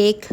1